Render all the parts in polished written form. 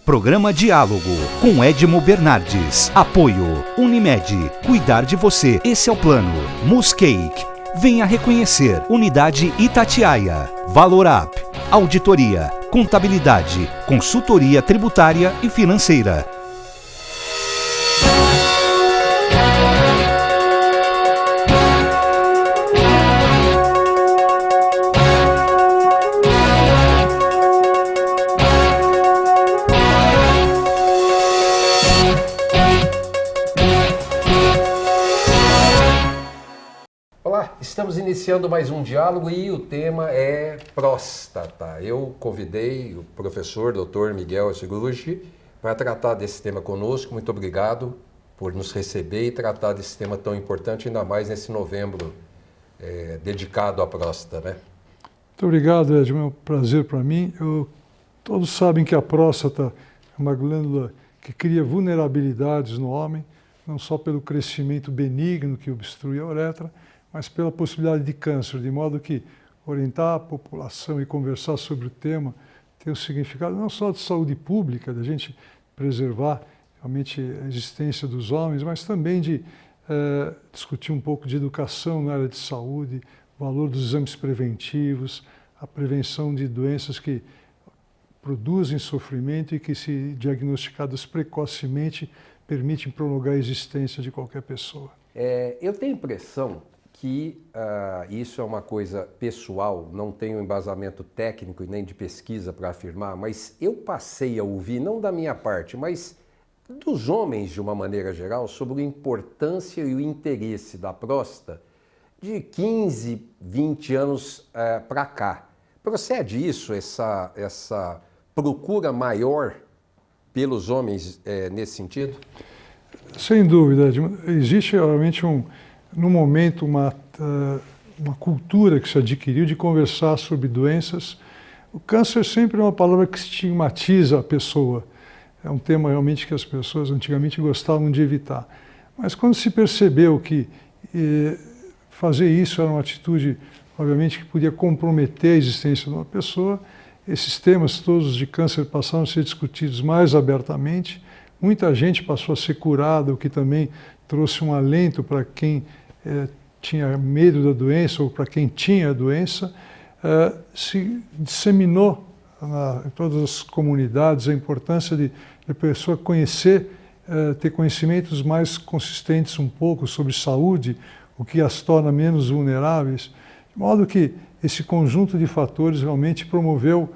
Programa Diálogo com Edmo Bernardes. Apoio Unimed. Cuidar de você. Esse é o plano. Muscake. Venha reconhecer. Unidade Itatiaia. Valorap. Auditoria. Contabilidade. Consultoria tributária e financeira. Estamos iniciando mais um diálogo e o tema é próstata. Eu convidei o professor Dr. Miguel Esgurucci para tratar desse tema conosco. Muito obrigado por nos receber e tratar desse tema tão importante, ainda mais nesse novembro dedicado à próstata, né? Muito obrigado, Ed. É um prazer para mim. Todos sabem que a próstata é uma glândula que cria vulnerabilidades no homem, não só pelo crescimento benigno que obstrui a uretra, mas pela possibilidade de câncer, de modo que orientar a população e conversar sobre o tema tem um significado não só de saúde pública, da gente preservar realmente a existência dos homens, mas também de discutir um pouco de educação na área de saúde, o valor dos exames preventivos, a prevenção de doenças que produzem sofrimento e que, se diagnosticadas precocemente, permitem prolongar a existência de qualquer pessoa. Eu tenho a impressão que isso é uma coisa pessoal, não tenho embasamento técnico e nem de pesquisa para afirmar, mas eu passei a ouvir, não da minha parte, mas dos homens de uma maneira geral, sobre a importância e o interesse da próstata de 15, 20 anos para cá. Procede isso, essa procura maior pelos homens nesse sentido? Sem dúvida, existe realmente no momento uma cultura que se adquiriu de conversar sobre doenças. O câncer sempre é uma palavra que estigmatiza a pessoa. É um tema realmente que as pessoas antigamente gostavam de evitar. Mas quando se percebeu que fazer isso era uma atitude, obviamente, que podia comprometer a existência de uma pessoa, esses temas todos de câncer passaram a ser discutidos mais abertamente. Muita gente passou a ser curada, o que também trouxe um alento para quem tinha medo da doença ou para quem tinha a doença. Se disseminou em todas as comunidades a importância de a pessoa conhecer, ter conhecimentos mais consistentes um pouco sobre saúde, o que as torna menos vulneráveis, de modo que esse conjunto de fatores realmente promoveu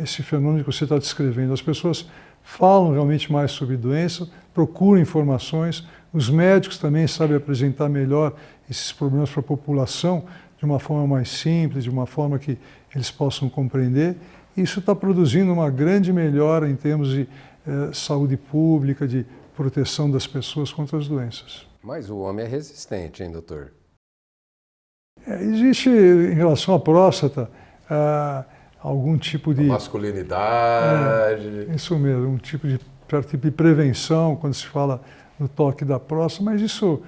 esse fenômeno que você está descrevendo. As pessoas falam realmente mais sobre doença, procuram informações, os médicos também sabem apresentar melhor esses problemas para a população de uma forma mais simples, de uma forma que eles possam compreender. Isso está produzindo uma grande melhora em termos de saúde pública, de proteção das pessoas contra as doenças. Mas o homem é resistente, hein, doutor? Existe, em relação à próstata, algum tipo de... masculinidade. Isso mesmo, um tipo de prevenção quando se fala no toque da próstata, mas isso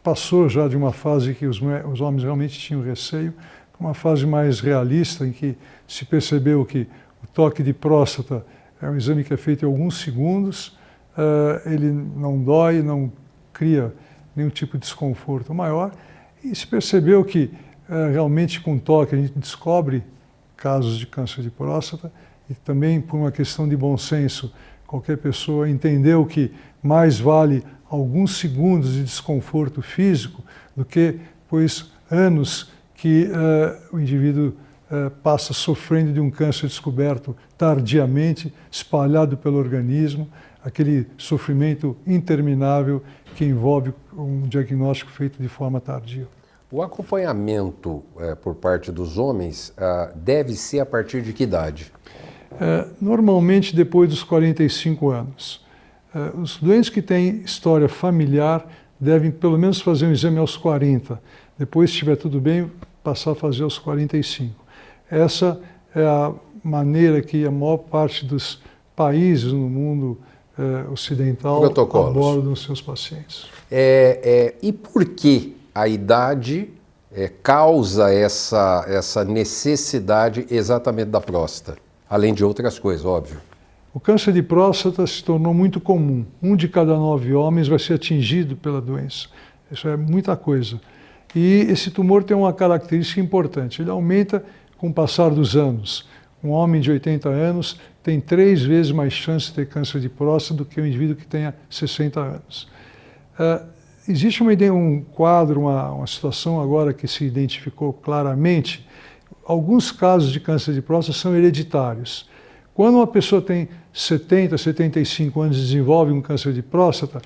passou já de uma fase que os homens realmente tinham receio, para uma fase mais realista, em que se percebeu que o toque de próstata é um exame que é feito em alguns segundos, ele não dói, não cria nenhum tipo de desconforto maior, e se percebeu que realmente com toque a gente descobre casos de câncer de próstata, e também por uma questão de bom senso, qualquer pessoa entendeu que mais vale alguns segundos de desconforto físico do que, pois, anos que o indivíduo passa sofrendo de um câncer descoberto tardiamente, espalhado pelo organismo, aquele sofrimento interminável que envolve um diagnóstico feito de forma tardia. O acompanhamento por parte dos homens deve ser a partir de que idade? Normalmente depois dos 45 anos. Os doentes que têm história familiar devem pelo menos fazer um exame aos 40. Depois, se estiver tudo bem, passar a fazer aos 45. Essa é a maneira que a maior parte dos países no mundo ocidental abordam os seus pacientes. E por que a idade causa essa necessidade exatamente da próstata? Além de outras coisas, óbvio. O câncer de próstata se tornou muito comum. 1 de cada 9 homens vai ser atingido pela doença. Isso é muita coisa. E esse tumor tem uma característica importante. Ele aumenta com o passar dos anos. Um homem de 80 anos tem 3 vezes mais chance de ter câncer de próstata do que um indivíduo que tenha 60 anos. Existe um quadro, uma situação agora que se identificou claramente. Alguns casos de câncer de próstata são hereditários. Quando uma pessoa tem 70, 75 anos e desenvolve um câncer de próstata,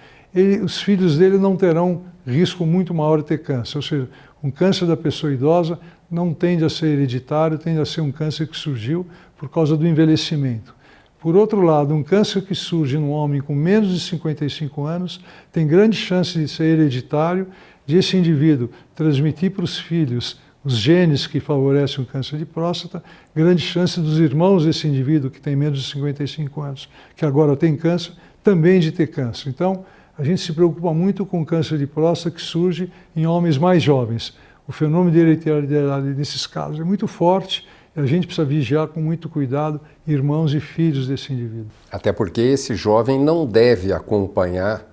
os filhos dele não terão risco muito maior de ter câncer. Ou seja, um câncer da pessoa idosa não tende a ser hereditário, tende a ser um câncer que surgiu por causa do envelhecimento. Por outro lado, um câncer que surge num homem com menos de 55 anos tem grande chance de ser hereditário, de esse indivíduo transmitir para os filhos os genes que favorecem o câncer de próstata, grande chance dos irmãos desse indivíduo que tem menos de 55 anos, que agora tem câncer, também de ter câncer. Então, a gente se preocupa muito com o câncer de próstata que surge em homens mais jovens. O fenômeno de hereditariedade nesses casos é muito forte e a gente precisa vigiar com muito cuidado irmãos e filhos desse indivíduo. Até porque esse jovem não deve acompanhar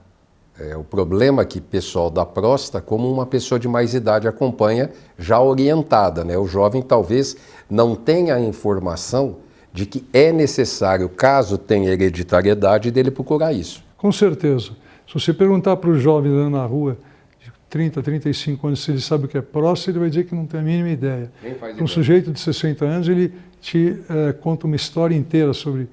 o problema aqui pessoal da próstata como uma pessoa de mais idade acompanha já orientada, né? O jovem talvez não tenha a informação de que é necessário, caso tenha hereditariedade, dele procurar isso. Com certeza. Se você perguntar para o jovem andando na rua de 30, 35 anos se ele sabe o que é próstata, ele vai dizer que não tem a mínima ideia. Um sujeito de 60 anos, ele te conta uma história inteira sobre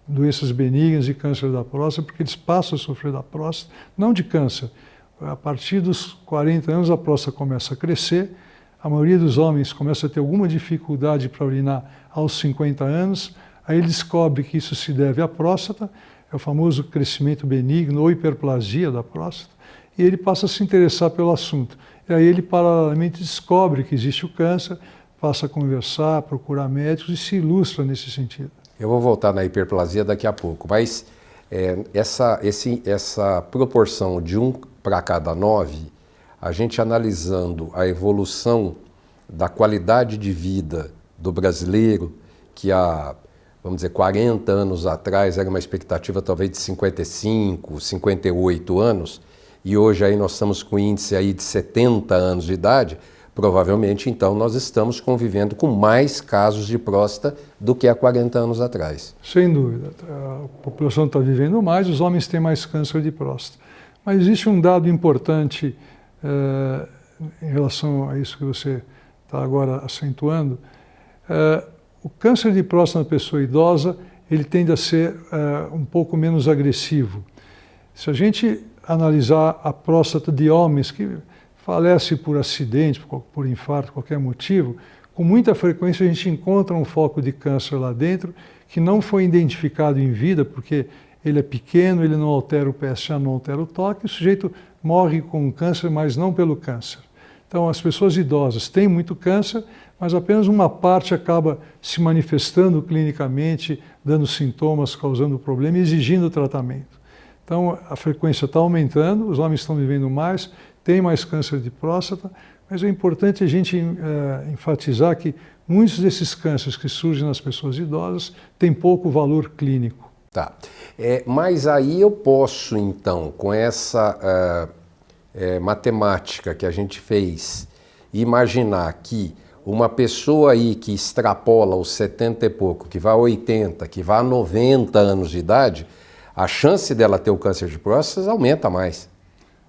doenças benignas e câncer da próstata, porque eles passam a sofrer da próstata, não de câncer. A partir dos 40 anos a próstata começa a crescer, a maioria dos homens começa a ter alguma dificuldade para urinar aos 50 anos, aí ele descobre que isso se deve à próstata, é o famoso crescimento benigno ou hiperplasia da próstata, e ele passa a se interessar pelo assunto. E aí ele paralelamente descobre que existe o câncer, passa a conversar, procurar médicos e se ilustra nesse sentido. Eu vou voltar na hiperplasia daqui a pouco, mas essa proporção de 1 para cada 9, a gente analisando a evolução da qualidade de vida do brasileiro, que há, vamos dizer, 40 anos atrás era uma expectativa talvez de 55, 58 anos, e hoje aí nós estamos com índice aí de 70 anos de idade, provavelmente, então, nós estamos convivendo com mais casos de próstata do que há 40 anos atrás. Sem dúvida. A população está vivendo mais, os homens têm mais câncer de próstata. Mas existe um dado importante em relação a isso que você está agora acentuando. O câncer de próstata na pessoa idosa, ele tende a ser um pouco menos agressivo. Se a gente analisar a próstata de homens que falece por acidente, por infarto, qualquer motivo, com muita frequência a gente encontra um foco de câncer lá dentro que não foi identificado em vida, porque ele é pequeno, ele não altera o PSA, não altera o toque, o sujeito morre com câncer, mas não pelo câncer. Então, as pessoas idosas têm muito câncer, mas apenas uma parte acaba se manifestando clinicamente, dando sintomas, causando problema e exigindo tratamento. Então, a frequência está aumentando, os homens estão vivendo mais, tem mais câncer de próstata, mas é importante a gente enfatizar que muitos desses cânceres que surgem nas pessoas idosas têm pouco valor clínico. Tá. Mas aí eu posso, então, com essa matemática que a gente fez, imaginar que uma pessoa aí que extrapola os 70 e pouco, que vai a 80, que vai a 90 anos de idade, a chance dela ter o câncer de próstata aumenta mais.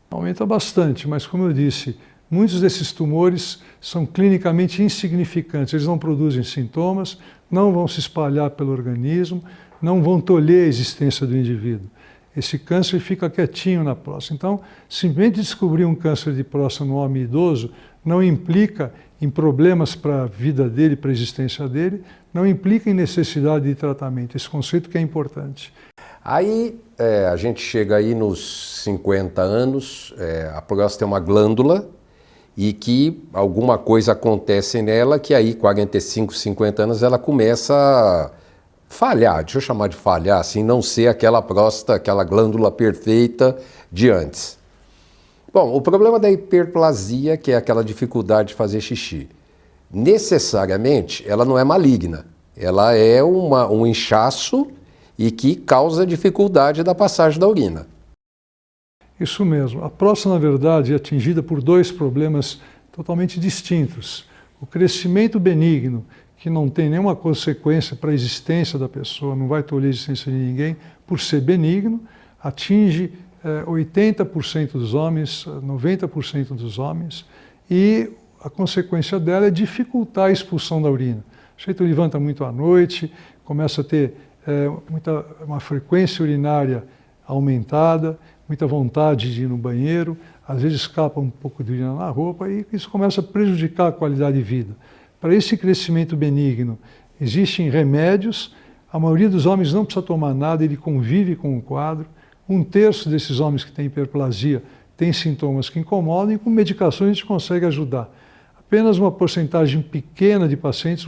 Aumenta bastante, mas como eu disse, muitos desses tumores são clinicamente insignificantes, eles não produzem sintomas, não vão se espalhar pelo organismo, não vão tolher a existência do indivíduo. Esse câncer fica quietinho na próstata. Então, simplesmente descobrir um câncer de próstata no homem idoso não implica em problemas para a vida dele, para a existência dele, não implica em necessidade de tratamento. Esse conceito que é importante. Aí a gente chega aí nos 50 anos, a próstata é uma glândula e que alguma coisa acontece nela que aí 45, 50 anos ela começa a falhar, deixa eu chamar de falhar, assim, não ser aquela próstata, aquela glândula perfeita de antes. Bom, o problema da hiperplasia, que é aquela dificuldade de fazer xixi, necessariamente ela não é maligna, ela é um inchaço e que causa dificuldade da passagem da urina. Isso mesmo. A próstata, na verdade, é atingida por dois problemas totalmente distintos. O crescimento benigno, que não tem nenhuma consequência para a existência da pessoa, não vai tolher a existência de ninguém, por ser benigno, atinge 80% dos homens, 90% dos homens, e a consequência dela é dificultar a expulsão da urina. O sujeito levanta muito à noite, começa a ter uma frequência urinária aumentada, muita vontade de ir no banheiro, às vezes escapa um pouco de urina na roupa e isso começa a prejudicar a qualidade de vida. Para esse crescimento benigno, existem remédios, a maioria dos homens não precisa tomar nada, ele convive com o quadro. 1/3 desses homens que têm hiperplasia têm sintomas que incomodam e com medicações a gente consegue ajudar. Apenas uma porcentagem pequena de pacientes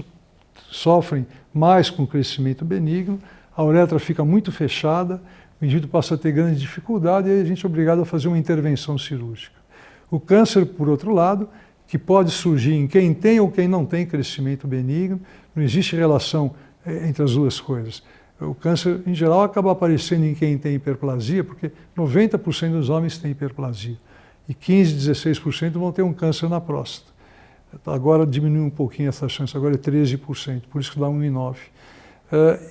sofrem mais com o crescimento benigno, a uretra fica muito fechada, o indivíduo passa a ter grande dificuldade e aí a gente é obrigado a fazer uma intervenção cirúrgica. O câncer, por outro lado, que pode surgir em quem tem ou quem não tem crescimento benigno, não existe relação entre as duas coisas. O câncer, em geral, acaba aparecendo em quem tem hiperplasia, porque 90% dos homens têm hiperplasia e 15, 16% vão ter um câncer na próstata. Agora diminuiu um pouquinho essa chance, agora é 13%, por isso que dá 1 em 9.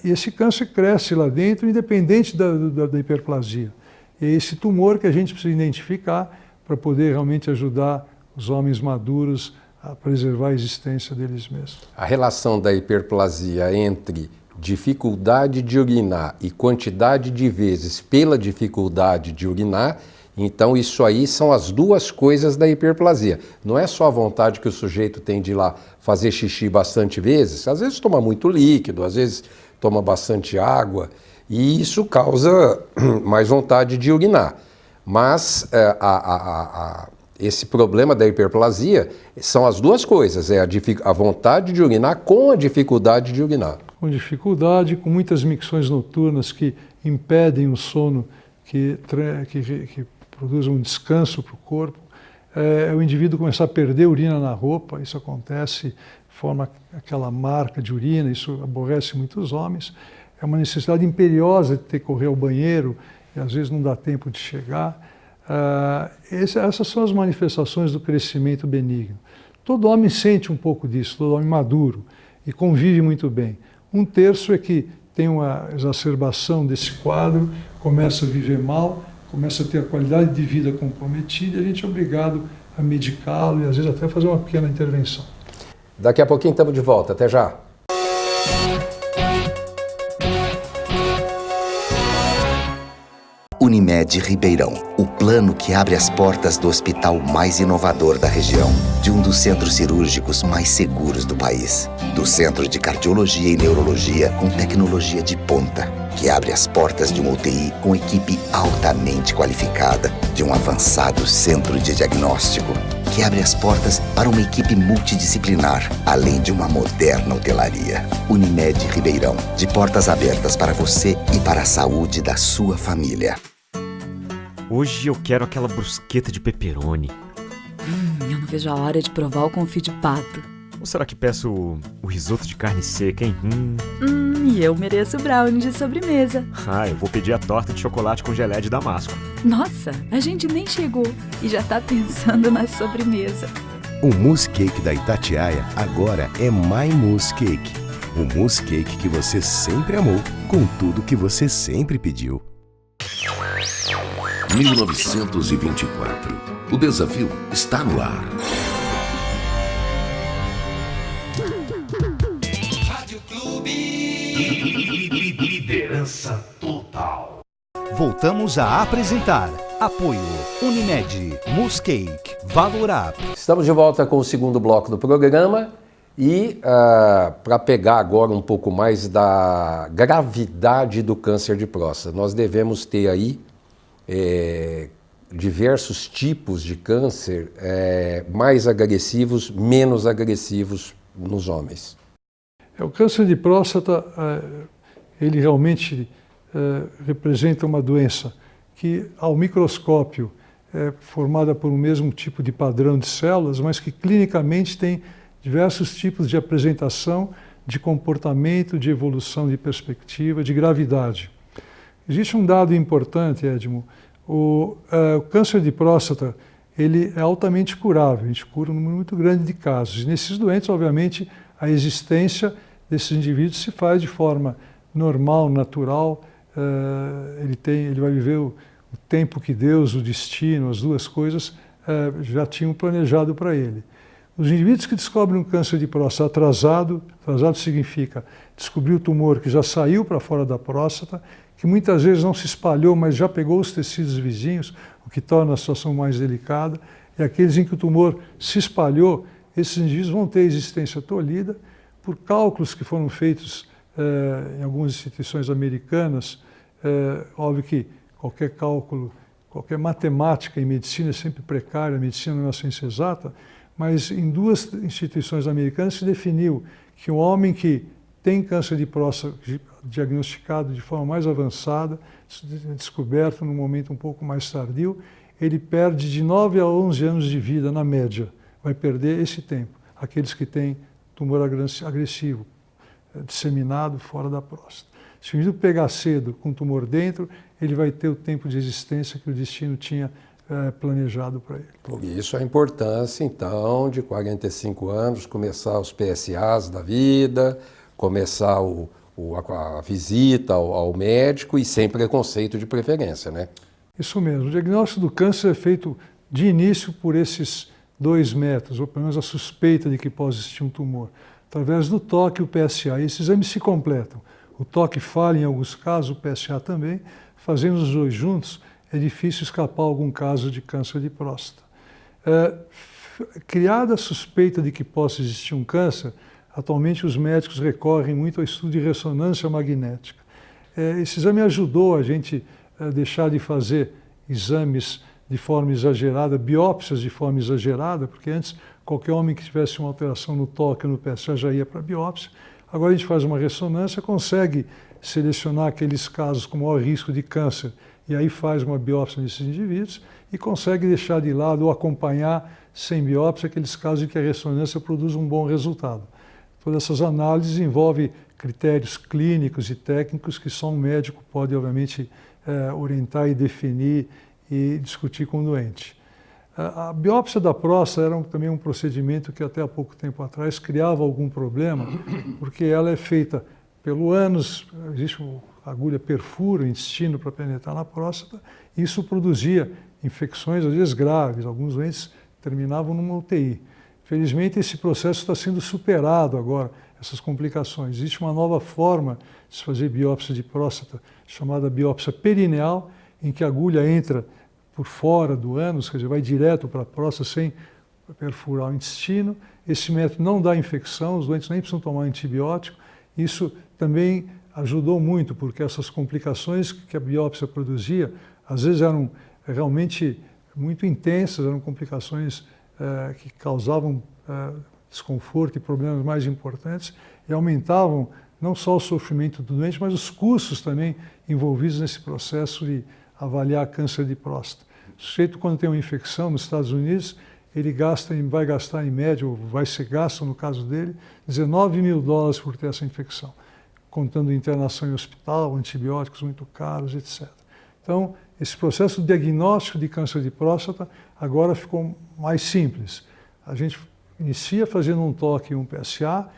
E esse câncer cresce lá dentro, independente da hiperplasia. E é esse tumor que a gente precisa identificar para poder realmente ajudar os homens maduros a preservar a existência deles mesmos. A relação da hiperplasia entre dificuldade de urinar e quantidade de vezes pela dificuldade de urinar, então isso aí são as duas coisas da hiperplasia. Não é só a vontade que o sujeito tem de ir lá fazer xixi bastante vezes, às vezes toma muito líquido, às vezes toma bastante água, e isso causa mais vontade de urinar. Mas esse problema da hiperplasia são as duas coisas, é a vontade de urinar com a dificuldade de urinar. Com dificuldade, com muitas micções noturnas que impedem o sono, que produzem um descanso para o corpo. O indivíduo começar a perder urina na roupa, isso acontece, forma aquela marca de urina, isso aborrece muitos homens. É uma necessidade imperiosa de ter que correr ao banheiro, e às vezes não dá tempo de chegar. Essas são as manifestações do crescimento benigno. Todo homem sente um pouco disso, todo homem maduro, e convive muito bem. 1/3 é que tem uma exacerbação desse quadro, começa a viver mal, começa a ter a qualidade de vida comprometida e a gente é obrigado a medicá-lo e às vezes até fazer uma pequena intervenção. Daqui a pouquinho estamos de volta, até já! Unimed Ribeirão, o plano que abre as portas do hospital mais inovador da região, de um dos centros cirúrgicos mais seguros do país, do Centro de Cardiologia e Neurologia com tecnologia de ponta, que abre as portas de uma UTI com equipe altamente qualificada, de um avançado centro de diagnóstico, que abre as portas para uma equipe multidisciplinar, além de uma moderna hotelaria. Unimed Ribeirão, de portas abertas para você e para a saúde da sua família. Hoje eu quero aquela brusqueta de pepperoni. Eu não vejo a hora de provar o confit de pato. Ou será que peço o risoto de carne seca, hein? E eu mereço o brownie de sobremesa. Eu vou pedir a torta de chocolate com geleia de damasco. Nossa, a gente nem chegou e já tá pensando na sobremesa. O Mousse Cake da Itatiaia agora é My Mousse Cake. O mousse cake que você sempre amou, com tudo que você sempre pediu. 1924. O desafio está no ar. Rádio Clube. Liderança total. Voltamos a apresentar Apoio Unimed, Mousse Cake, Valor Up. Estamos de volta com o segundo bloco do programa e para pegar agora um pouco mais da gravidade do câncer de próstata, nós devemos ter aí diversos tipos de câncer, mais agressivos, menos agressivos nos homens. O câncer de próstata, ele realmente representa uma doença que, ao microscópio, é formada por um mesmo tipo de padrão de células, mas que clinicamente tem diversos tipos de apresentação de comportamento, de evolução, de perspectiva, de gravidade. Existe um dado importante, Edmo. O câncer de próstata, ele é altamente curável, a gente cura um número muito grande de casos. E nesses doentes, obviamente, a existência desses indivíduos se faz de forma normal, natural. Ele vai viver o tempo que Deus, o destino, as duas coisas já tinham planejado para ele. Os indivíduos que descobrem um câncer de próstata atrasado significa descobrir o tumor que já saiu para fora da próstata, que muitas vezes não se espalhou, mas já pegou os tecidos vizinhos, o que torna a situação mais delicada. E aqueles em que o tumor se espalhou, esses indivíduos vão ter a existência tolhida por cálculos que foram feitos em algumas instituições americanas. Óbvio que qualquer cálculo, qualquer matemática em medicina é sempre precária, a medicina não é uma ciência exata, mas em duas instituições americanas se definiu que um homem que tem câncer de próstata diagnosticado de forma mais avançada, descoberto num momento um pouco mais tardio, ele perde de 9 a 11 anos de vida, na média. Vai perder esse tempo. Aqueles que têm tumor agressivo, disseminado fora da próstata. Se o indivíduo pegar cedo com tumor dentro, ele vai ter o tempo de existência que o destino tinha planejado para ele. Por isso a importância, então, de 45 anos, começar os PSAs da vida, começar a visita ao médico e sem preconceito de preferência, né? Isso mesmo. O diagnóstico do câncer é feito de início por esses 2 métodos, ou pelo menos a suspeita de que pode existir um tumor, através do toque e o PSA. E esses exames se completam. O toque falha em alguns casos, o PSA também. Fazendo os dois juntos, é difícil escapar algum caso de câncer de próstata. Criada a suspeita de que possa existir um câncer, atualmente os médicos recorrem muito ao estudo de ressonância magnética. Esse exame ajudou a gente a deixar de fazer exames de forma exagerada, biópsias de forma exagerada, porque antes qualquer homem que tivesse uma alteração no toque ou no PSA já ia para a biópsia. Agora a gente faz uma ressonância, consegue selecionar aqueles casos com maior risco de câncer e aí faz uma biópsia nesses indivíduos e consegue deixar de lado ou acompanhar sem biópsia aqueles casos em que a ressonância produz um bom resultado. Todas essas análises envolvem critérios clínicos e técnicos que só um médico pode, obviamente, orientar e definir e discutir com o doente. A biópsia da próstata era também um procedimento que até há pouco tempo atrás criava algum problema, porque ela é feita pelo ânus, existe a agulha perfura o intestino para penetrar na próstata, e isso produzia infecções, às vezes graves, alguns doentes terminavam numa UTI. Felizmente esse processo está sendo superado agora, essas complicações. Existe uma nova forma de se fazer biópsia de próstata, chamada biópsia perineal, em que a agulha entra por fora do ânus, quer dizer, vai direto para a próstata sem perfurar o intestino. Esse método não dá infecção, os doentes nem precisam tomar antibiótico. Isso também ajudou muito, porque essas complicações que a biópsia produzia, às vezes eram realmente muito intensas, eram complicações que causavam desconforto e problemas mais importantes e aumentavam não só o sofrimento do doente, mas os custos também envolvidos nesse processo de avaliar câncer de próstata. O sujeito, quando tem uma infecção nos Estados Unidos, ele vai gastar em média, ou vai ser gasto no caso dele, $19 mil por ter essa infecção, contando internação em hospital, antibióticos muito caros, etc. Então, esse processo de diagnóstico de câncer de próstata agora ficou mais simples. A gente inicia fazendo um toque e um PSA,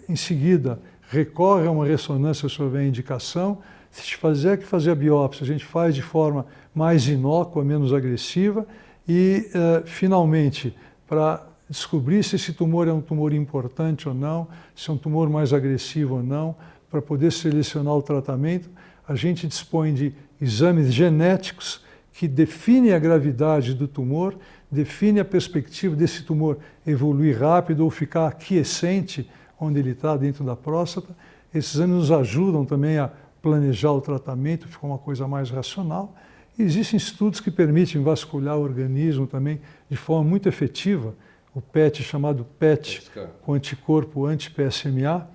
em seguida recorre a uma ressonância se houver indicação. Se tiver que fazer a biópsia, a gente faz de forma mais inócua, menos agressiva e, finalmente, para descobrir se esse tumor é um tumor importante ou não, se é um tumor mais agressivo ou não, para poder selecionar o tratamento, a gente dispõe de exames genéticos que definem a gravidade do tumor, definem a perspectiva desse tumor evoluir rápido ou ficar aquiescente onde ele está, dentro da próstata. Esses exames nos ajudam também a planejar o tratamento, fica uma coisa mais racional. E existem estudos que permitem vasculhar o organismo também de forma muito efetiva, o PET, chamado PET, com anticorpo anti-PSMA,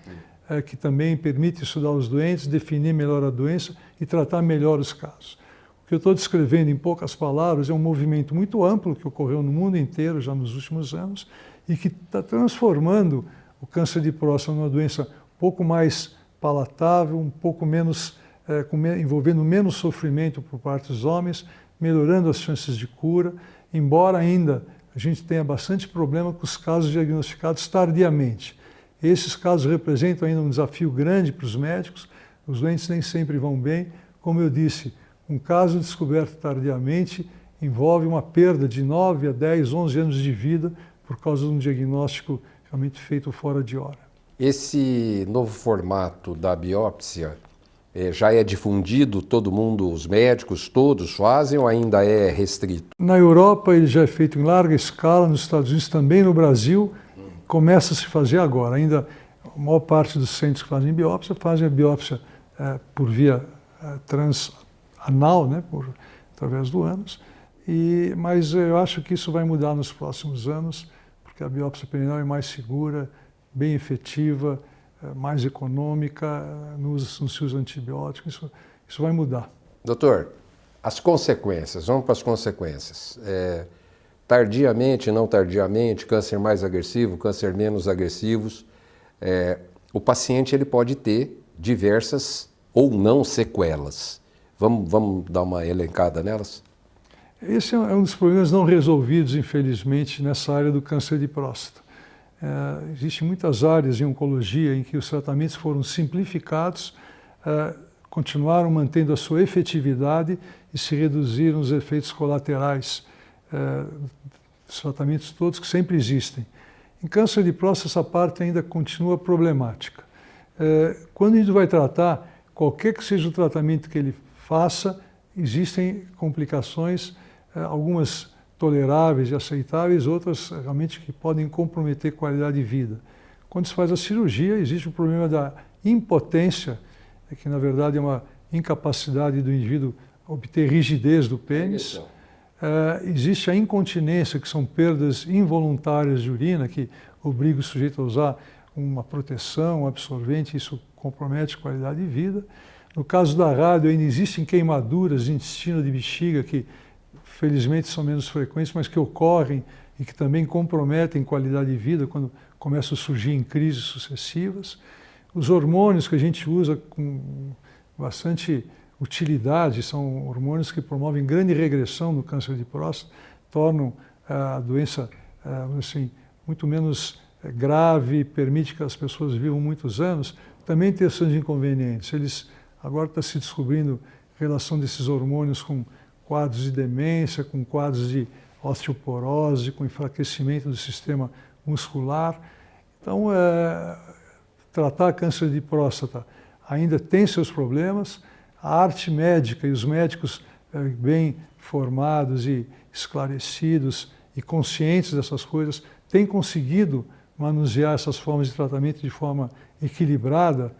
que também permite estudar os doentes, definir melhor a doença e tratar melhor os casos. O que eu estou descrevendo em poucas palavras é um movimento muito amplo que ocorreu no mundo inteiro já nos últimos anos e que está transformando o câncer de próstata é uma doença um pouco mais palatável, um pouco menos, envolvendo menos sofrimento por parte dos homens, melhorando as chances de cura, embora ainda a gente tenha bastante problema com os casos diagnosticados tardiamente. Esses casos representam ainda um desafio grande para os médicos, os doentes nem sempre vão bem. Como eu disse, um caso descoberto tardiamente envolve uma perda de 9 a 10, 11 anos de vida por causa de um diagnóstico realmente feito fora de hora. Esse novo formato da biópsia já é difundido? Todo mundo, os médicos, todos fazem ou ainda é restrito? Na Europa ele já é feito em larga escala, nos Estados Unidos também, no Brasil começa a se fazer agora. Ainda a maior parte dos centros que fazem a biópsia por via transanal, né, através do ânus. Mas eu acho que isso vai mudar nos próximos anos, porque a biópsia perineal é mais segura, bem efetiva, mais econômica, não se usa antibióticos, isso vai mudar. Doutor, as consequências, vamos para as consequências. Tardiamente, não tardiamente, câncer mais agressivo, câncer menos agressivos, o paciente ele pode ter diversas ou não sequelas. Vamos dar uma elencada nelas? Esse é um dos problemas não resolvidos, infelizmente, nessa área do câncer de próstata. Existem muitas áreas em oncologia em que os tratamentos foram simplificados, continuaram mantendo a sua efetividade e se reduziram os efeitos colaterais dos tratamentos todos que sempre existem. Em câncer de próstata, essa parte ainda continua problemática. Quando a gente vai tratar, qualquer que seja o tratamento que ele faça, existem complicações, algumas toleráveis e aceitáveis, outras realmente que podem comprometer a qualidade de vida. Quando se faz a cirurgia, existe o problema da impotência, que na verdade é uma incapacidade do indivíduo obter rigidez do pênis. Existe a incontinência, que são perdas involuntárias de urina, que obriga o sujeito a usar uma proteção, um absorvente, isso compromete a qualidade de vida. No caso da rádio, ainda existem queimaduras de intestino de bexiga que felizmente são menos frequentes, mas que ocorrem e que também comprometem qualidade de vida quando começam a surgir em crises sucessivas. Os hormônios que a gente usa com bastante utilidade são hormônios que promovem grande regressão no câncer de próstata, tornam a doença assim, muito menos grave, permite que as pessoas vivam muitos anos. Também tem seus inconvenientes. Agora está se descobrindo a relação desses hormônios com quadros de demência, com quadros de osteoporose, com enfraquecimento do sistema muscular. Então, tratar câncer de próstata ainda tem seus problemas. A arte médica e os médicos bem formados e esclarecidos e conscientes dessas coisas têm conseguido manusear essas formas de tratamento de forma equilibrada,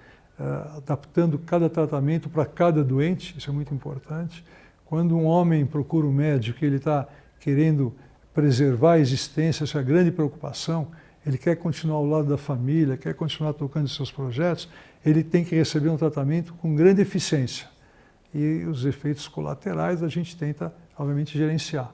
adaptando cada tratamento para cada doente, isso é muito importante. Quando um homem procura um médico e ele está querendo preservar a existência, essa é a grande preocupação, ele quer continuar ao lado da família, quer continuar tocando seus projetos, ele tem que receber um tratamento com grande eficiência. E os efeitos colaterais a gente tenta, obviamente, gerenciar.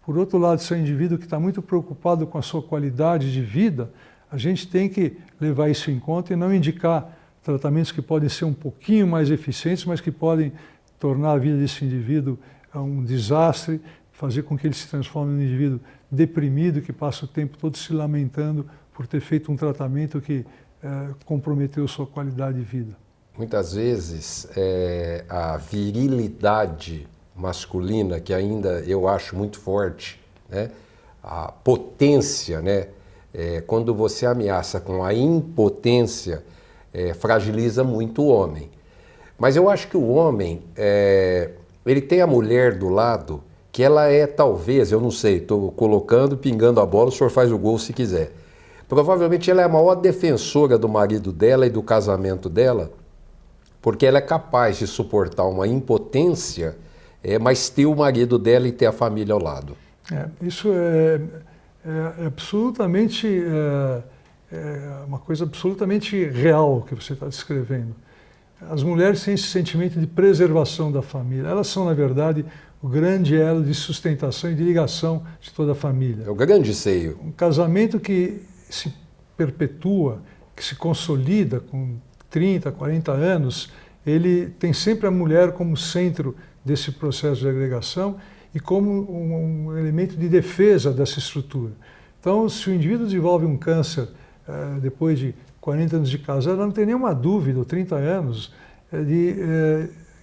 Por outro lado, se é um indivíduo que está muito preocupado com a sua qualidade de vida, a gente tem que levar isso em conta e não indicar tratamentos que podem ser um pouquinho mais eficientes, mas que podem tornar a vida desse indivíduo um desastre, fazer com que ele se transforme em um indivíduo deprimido, que passa o tempo todo se lamentando por ter feito um tratamento que comprometeu sua qualidade de vida. Muitas vezes a virilidade masculina, que ainda eu acho muito forte, né? A potência, né? Quando você ameaça com a impotência, fragiliza muito o homem. Mas eu acho que o homem, ele tem a mulher do lado, que ela talvez, eu não sei, estou colocando, pingando a bola, o senhor faz o gol se quiser. Provavelmente ela é a maior defensora do marido dela e do casamento dela, porque ela é capaz de suportar uma impotência, mas ter o marido dela e ter a família ao lado. Isso é absolutamente uma coisa absolutamente real que você está descrevendo. As mulheres têm esse sentimento de preservação da família. Elas são, na verdade, o grande elo de sustentação e de ligação de toda a família. É o grande seio. Um casamento que se perpetua, que se consolida com 30, 40 anos, ele tem sempre a mulher como centro desse processo de agregação e como um elemento de defesa dessa estrutura. Então, se o indivíduo desenvolve um câncer depois de 40 anos de casado, ela não tem nenhuma dúvida, ou 30 anos, de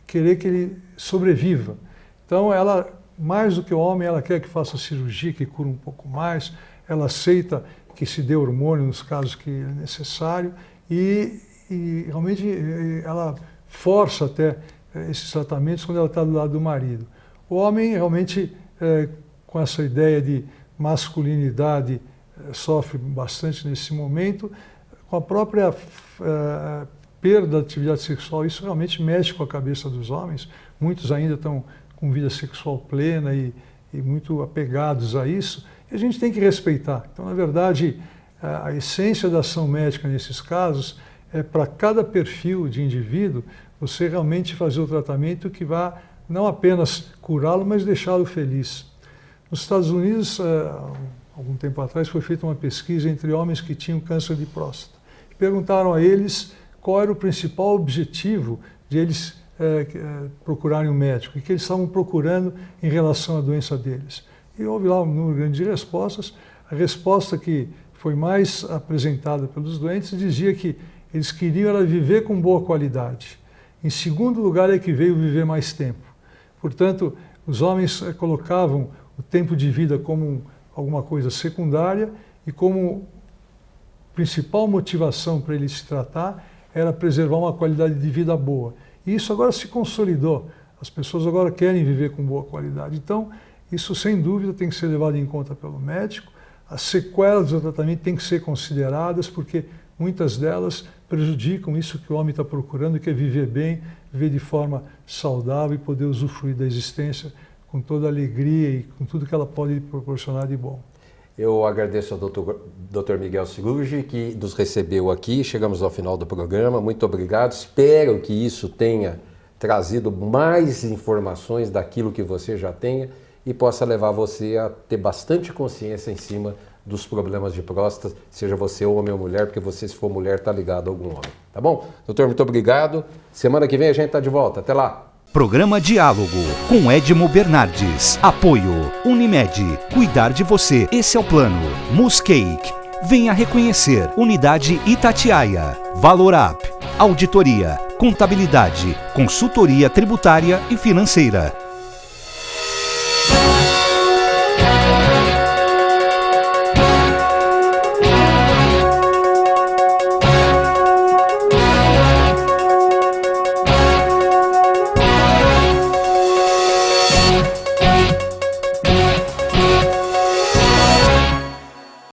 querer que ele sobreviva. Então, ela, mais do que o homem, ela quer que faça cirurgia, que cura um pouco mais, ela aceita que se dê hormônio nos casos que é necessário e realmente ela força até esses tratamentos quando ela está do lado do marido. O homem realmente, com essa ideia de masculinidade, sofre bastante nesse momento, com a própria perda da atividade sexual, isso realmente mexe com a cabeça dos homens, muitos ainda estão com vida sexual plena e muito apegados a isso, e a gente tem que respeitar. Então, na verdade, a essência da ação médica nesses casos é para cada perfil de indivíduo, você realmente fazer o tratamento que vá não apenas curá-lo, mas deixá-lo feliz. Nos Estados Unidos, algum tempo atrás, foi feita uma pesquisa entre homens que tinham câncer de próstata. Perguntaram a eles qual era o principal objetivo de eles procurarem um médico, e que eles estavam procurando em relação à doença deles. E houve lá um número grande de respostas. A resposta que foi mais apresentada pelos doentes dizia que eles queriam era viver com boa qualidade. Em segundo lugar é que veio viver mais tempo. Portanto, os homens colocavam o tempo de vida como alguma coisa secundária e como principal motivação para ele se tratar era preservar uma qualidade de vida boa. E isso agora se consolidou. As pessoas agora querem viver com boa qualidade. Então, isso sem dúvida tem que ser levado em conta pelo médico. As sequelas do tratamento têm que ser consideradas porque muitas delas prejudicam isso que o homem está procurando, que é viver bem, viver de forma saudável e poder usufruir da existência com toda a alegria e com tudo que ela pode proporcionar de bom. Eu agradeço ao Dr. Miguel Cirurgi, que nos recebeu aqui. Chegamos ao final do programa. Muito obrigado. Espero que isso tenha trazido mais informações daquilo que você já tenha e possa levar você a ter bastante consciência em cima dos problemas de próstata, seja você homem ou mulher, porque você, se for mulher, está ligado a algum homem. Tá bom? Doutor, muito obrigado. Semana que vem a gente está de volta. Até lá. Programa Diálogo com Edmo Bernardes. Apoio Unimed. Cuidar de você. Esse é o plano. Muscake. Venha reconhecer. Unidade Itatiaia. Valorap. Auditoria. Contabilidade. Consultoria tributária e financeira.